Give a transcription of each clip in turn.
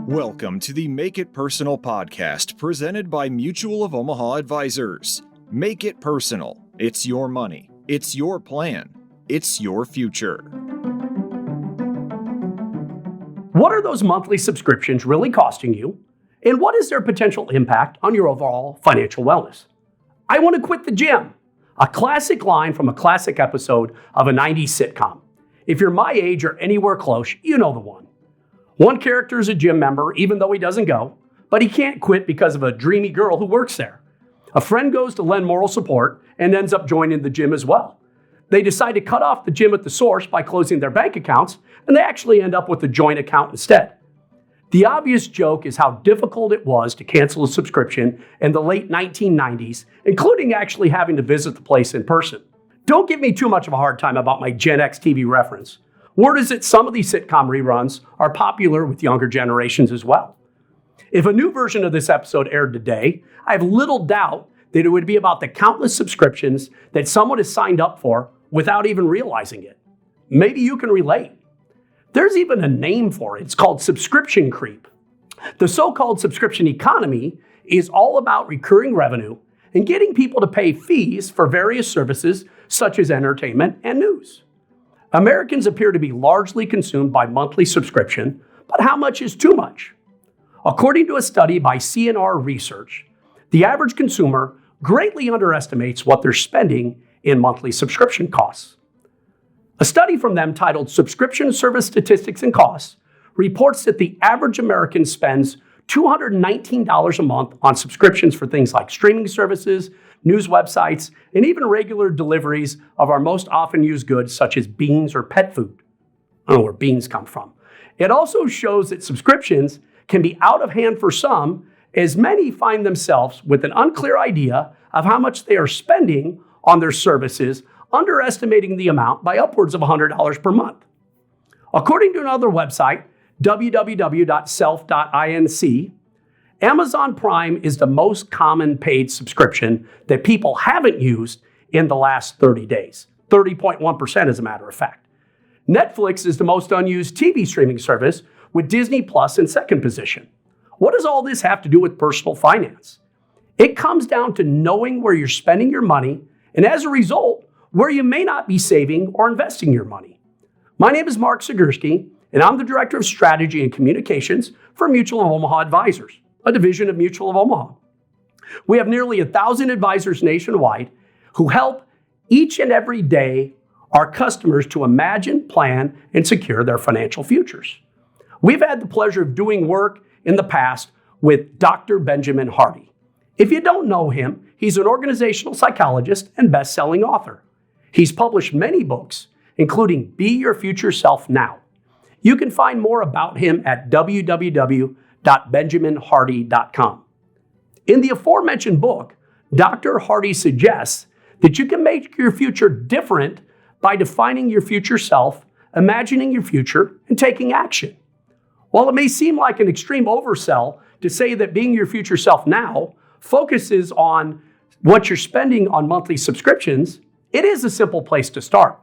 Welcome to the Make It Personal podcast presented by Mutual of Omaha Advisors. Make it personal. It's your money. It's your plan. It's your future. What are those monthly subscriptions really costing you? And what is their potential impact on your overall financial wellness? I want to quit the gym. A classic line from a classic episode of a 90s sitcom. If you're my age or anywhere close, you know the one. One character is a gym member, even though he doesn't go, but he can't quit because of a dreamy girl who works there. A friend goes to lend moral support and ends up joining the gym as well. They decide to cut off the gym at the source by closing their bank accounts, and they actually end up with a joint account instead. The obvious joke is how difficult it was to cancel a subscription in the late 1990s, including actually having to visit the place in person. Don't give me too much of a hard time about my Gen X TV reference. Word is that some of these sitcom reruns are popular with younger generations as well. If a new version of this episode aired today, I have little doubt that it would be about the countless subscriptions that someone has signed up for without even realizing it. Maybe you can relate. There's even a name for it. It's called subscription creep. The so-called subscription economy is all about recurring revenue and getting people to pay fees for various services such as entertainment and news. Americans appear to be largely consumed by monthly subscription, but how much is too much? According to a study by CNR Research, the average consumer greatly underestimates what they're spending in monthly subscription costs. A study from them titled Subscription Service Statistics and Costs reports that the average American spends $219 a month on subscriptions for things like streaming services, news websites, and even regular deliveries of our most often used goods such as beans or pet food. I don't know where beans come from. It also shows that subscriptions can be out of hand for some, as many find themselves with an unclear idea of how much they are spending on their services, underestimating the amount by upwards of $100 per month. According to another website, www.self.inc, Amazon Prime is the most common paid subscription that people haven't used in the last 30 days. 30.1% as a matter of fact. Netflix is the most unused TV streaming service, with Disney Plus in second position. What does all this have to do with personal finance? It comes down to knowing where you're spending your money, and as a result, where you may not be saving or investing your money. My name is Mark Zagurski, and I'm the Director of Strategy and Communications for Mutual of Omaha Advisors, a division of Mutual of Omaha. We have nearly 1,000 advisors nationwide who help each and every day our customers to imagine, plan, and secure their financial futures. We've had the pleasure of doing work in the past with Dr. Benjamin Hardy. If you don't know him, he's an organizational psychologist and best-selling author. He's published many books, including Be Your Future Self Now. You can find more about him at www.benjaminhardy.com. In the aforementioned book, Dr. Hardy suggests that you can make your future different by defining your future self, imagining your future, and taking action. While it may seem like an extreme oversell to say that being your future self now focuses on what you're spending on monthly subscriptions, it is a simple place to start.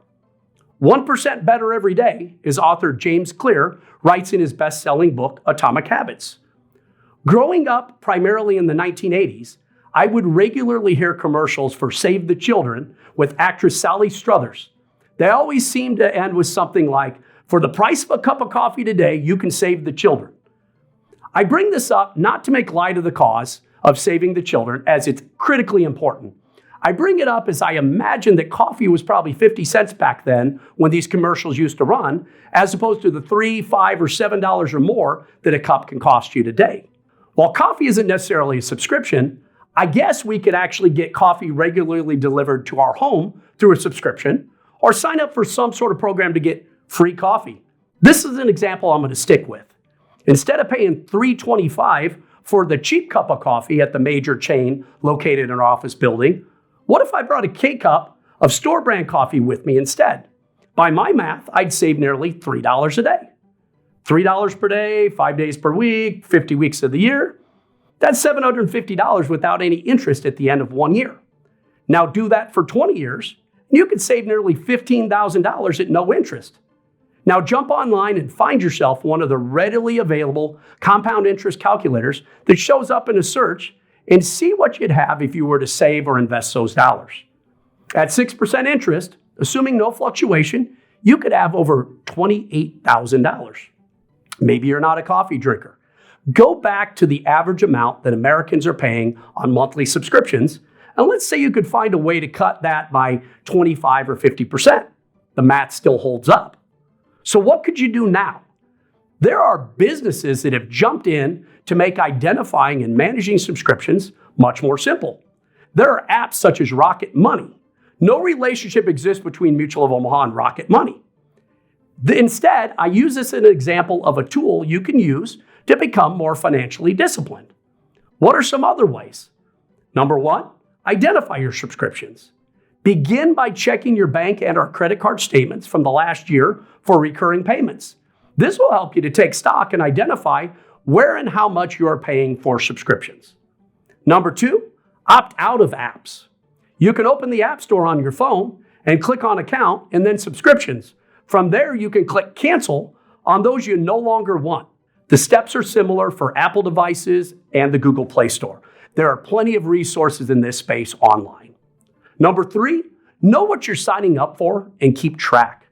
1% Better Every Day, as author James Clear writes in his best-selling book, Atomic Habits. Growing up primarily in the 1980s, I would regularly hear commercials for Save the Children with actress Sally Struthers. They always seemed to end with something like, for the price of a cup of coffee today, you can save the children. I bring this up not to make light of the cause of saving the children, as it's critically important. I bring it up as I imagine that coffee was probably 50 cents back then when these commercials used to run, as opposed to the $3, $5, or $7 or more that a cup can cost you today. While coffee isn't necessarily a subscription, I guess we could actually get coffee regularly delivered to our home through a subscription, or sign up for some sort of program to get free coffee. This is an example I'm going to stick with. Instead of paying $3.25 for the cheap cup of coffee at the major chain located in our office building, what if I brought a K-cup of store brand coffee with me instead? By my math, I'd save nearly $3 a day. $3 per day, 5 days per week, 50 weeks of the year. That's $750 without any interest at the end of 1 year. Now do that for 20 years, and you could save nearly $15,000 at no interest. Now jump online and find yourself one of the readily available compound interest calculators that shows up in a search and see what you'd have if you were to save or invest those dollars. At 6% interest, assuming no fluctuation, you could have over $28,000. Maybe you're not a coffee drinker. Go back to the average amount that Americans are paying on monthly subscriptions, and let's say you could find a way to cut that by 25 or 50%. The math still holds up. So what could you do now? There are businesses that have jumped in to make identifying and managing subscriptions much more simple. There are apps such as Rocket Money. No relationship exists between Mutual of Omaha and Rocket Money. Instead, I use this as an example of a tool you can use to become more financially disciplined. What are some other ways? Number one, identify your subscriptions. Begin by checking your bank and or credit card statements from the last year for recurring payments. This will help you to take stock and identify where and how much you are paying for subscriptions. Number two, opt out of apps. You can open the App Store on your phone and click on Account and then Subscriptions. From there, you can click Cancel on those you no longer want. The steps are similar for Apple devices and the Google Play Store. There are plenty of resources in this space online. Number three, know what you're signing up for and keep track.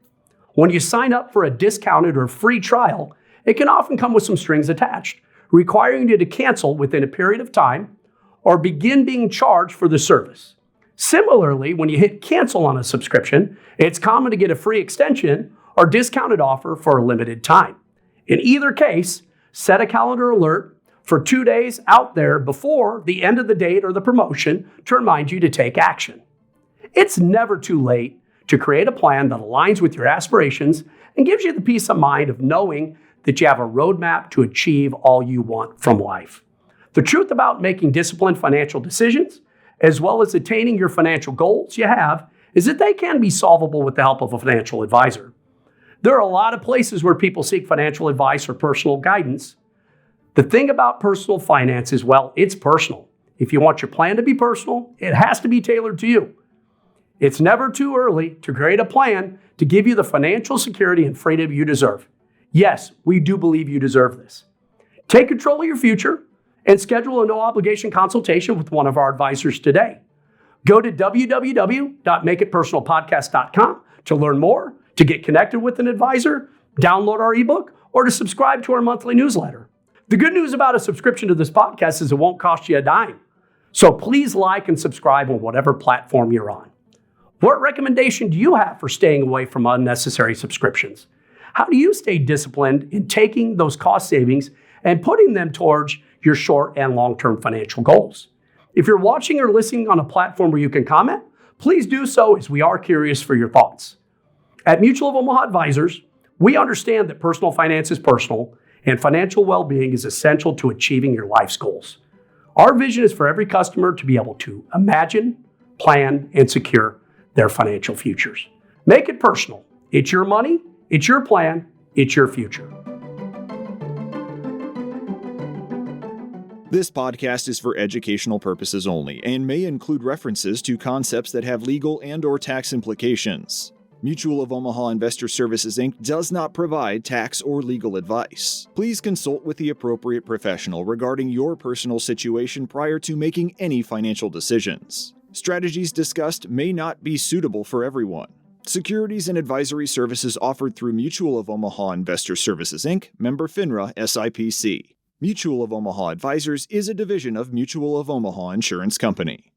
When you sign up for a discounted or free trial, it can often come with some strings attached, requiring you to cancel within a period of time or begin being charged for the service. Similarly, when you hit cancel on a subscription, it's common to get a free extension or discounted offer for a limited time. In either case, set a calendar alert for 2 days out there before the end of the date or the promotion to remind you to take action. It's never too late to create a plan that aligns with your aspirations and gives you the peace of mind of knowing that you have a roadmap to achieve all you want from life. The truth about making disciplined financial decisions, as well as attaining your financial goals you have, is that they can be solvable with the help of a financial advisor. There are a lot of places where people seek financial advice or personal guidance. The thing about personal finance is, well, it's personal. If you want your plan to be personal, it has to be tailored to you. It's never too early to create a plan to give you the financial security and freedom you deserve. Yes, we do believe you deserve this. Take control of your future and schedule a no-obligation consultation with one of our advisors today. Go to www.makeitpersonalpodcast.com to learn more, to get connected with an advisor, download our ebook, or to subscribe to our monthly newsletter. The good news about a subscription to this podcast is it won't cost you a dime. So please like and subscribe on whatever platform you're on. What recommendation do you have for staying away from unnecessary subscriptions? How do you stay disciplined in taking those cost savings and putting them towards your short and long-term financial goals? If you're watching or listening on a platform where you can comment, please do so, as we are curious for your thoughts. At Mutual of Omaha Advisors, we understand that personal finance is personal and financial well-being is essential to achieving your life's goals. Our vision is for every customer to be able to imagine, plan, and secure their financial futures. Make it personal. It's your money, it's your plan, it's your future. This podcast is for educational purposes only and may include references to concepts that have legal and/or tax implications. Mutual of Omaha Investor Services, Inc. does not provide tax or legal advice. Please consult with the appropriate professional regarding your personal situation prior to making any financial decisions. Strategies discussed may not be suitable for everyone. Securities and advisory services offered through Mutual of Omaha Investor Services, Inc., member FINRA SIPC. Mutual of Omaha Advisors is a division of Mutual of Omaha Insurance Company.